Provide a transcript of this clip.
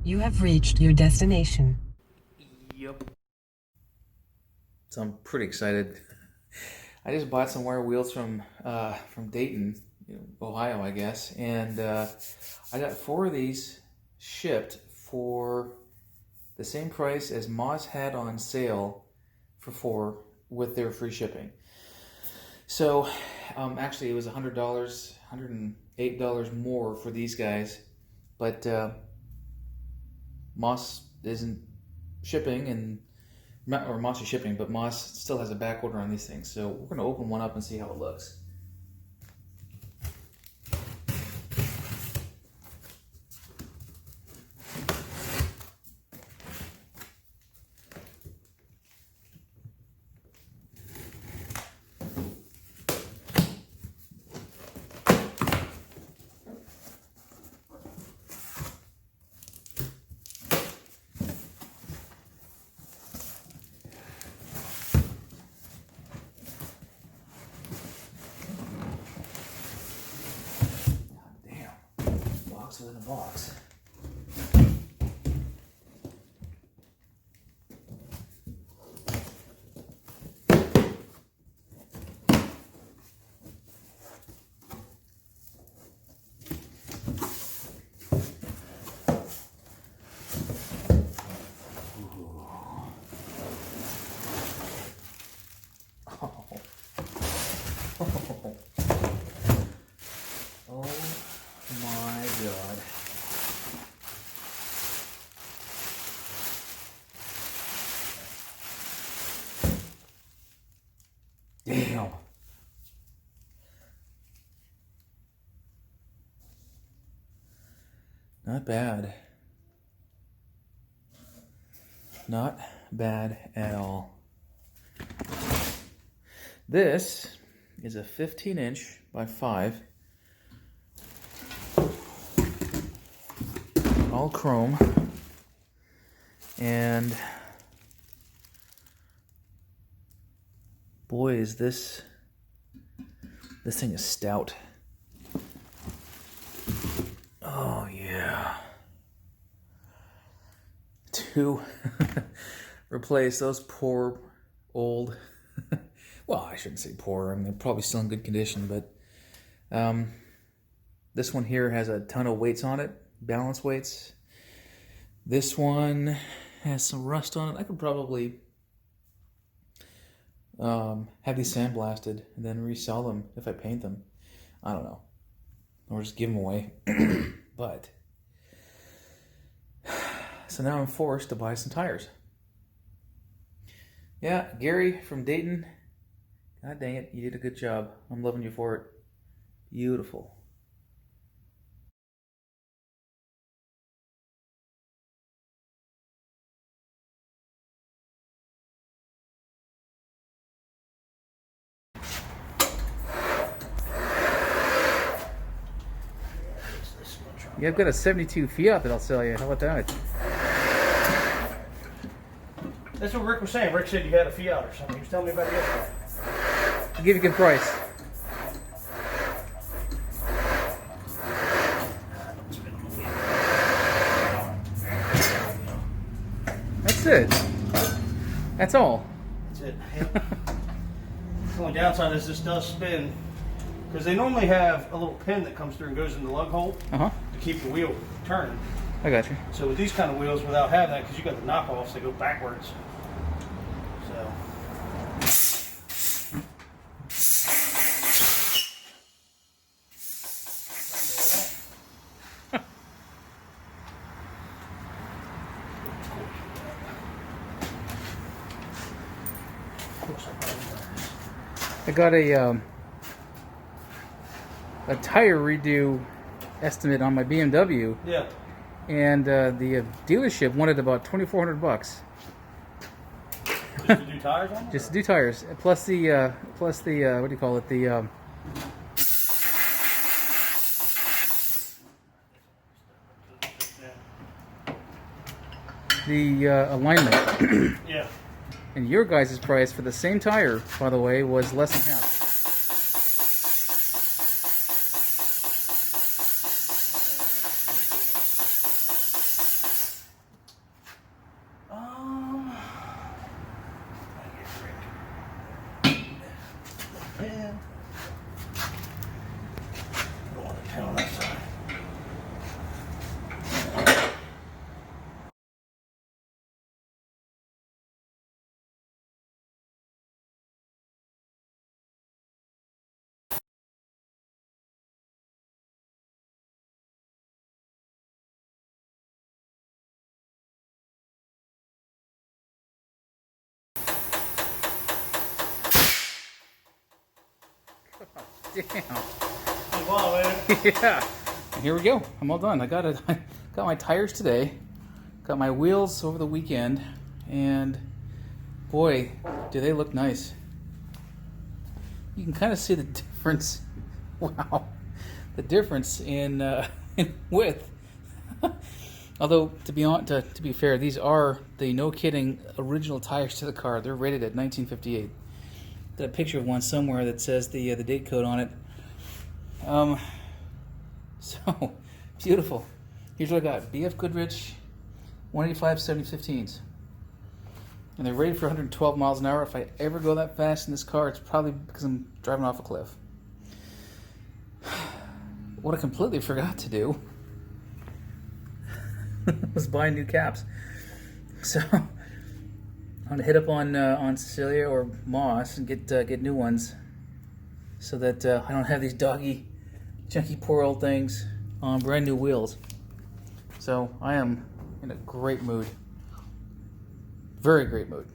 You have reached your destination. Yep. So I'm pretty excited. I just bought some wire wheels from Dayton, Ohio, I guess, and I got 4 of these shipped for the same price as Moss had on sale for 4 with their free shipping. So actually, it was $100, $108 more for these guys, but Moss isn't shipping, and or Moss is shipping, but Moss still has a back order on these things. So we're going to open one up and see how it looks. Within a box. Oh my God. Damn. Not bad. Not bad at all. This is a 15-inch by 5. All chrome. And boy, is this thing is stout. Oh yeah. To replace those poor old, well, I shouldn't say poor, I mean, they're probably still in good condition, but this one here has a ton of weights on it, balance weights. This one has some rust on it. I could probably have these sandblasted and then resell them if I paint them. I don't know. Or just give them away. But, so now I'm forced to buy some tires. Yeah, Gary from Dayton, god dang it, you did a good job. I'm loving you for it. Beautiful. Yeah, I've got a 72 Fiat that I'll sell you. How about that? That's what Rick was saying. Rick said you had a Fiat or something. He was telling me about it yesterday. I'll give you a good price. That's it. That's all. That's it. Yep. The only downside is this does spin, because they normally have a little pin that comes through and goes in the lug hole to keep the wheel turning. I got you. So with these kind of wheels, without having that, because you got the knockoffs, they go backwards. So. I got a tire redo estimate on my BMW. Yeah. And the dealership wanted about $2,400. Just to do tires on it? Just to do tires, plus the what do you call it? The alignment. Yeah. And your guys' price for the same tire, by the way, was less than half. Damn. Wow, man. Yeah. And here we go. I'm all done. I got my tires today. Got my wheels over the weekend, and boy, do they look nice. You can kind of see the difference. Wow, the difference in width. Although to be fair, these are the no kidding original tires to the car. They're rated at 1958. Got a picture of one somewhere that says the date code on it. So beautiful. Here's what I got: BF Goodrich 185 70/15s, and they're rated for 112 miles an hour. If I ever go that fast in this car, it's probably because I'm driving off a cliff. What I completely forgot to do was buy new caps. So I'm gonna hit up on Cecilia or Moss and get new ones, so that I don't have these doggy, junky, poor old things on brand new wheels. So I am in a great mood. Very great mood.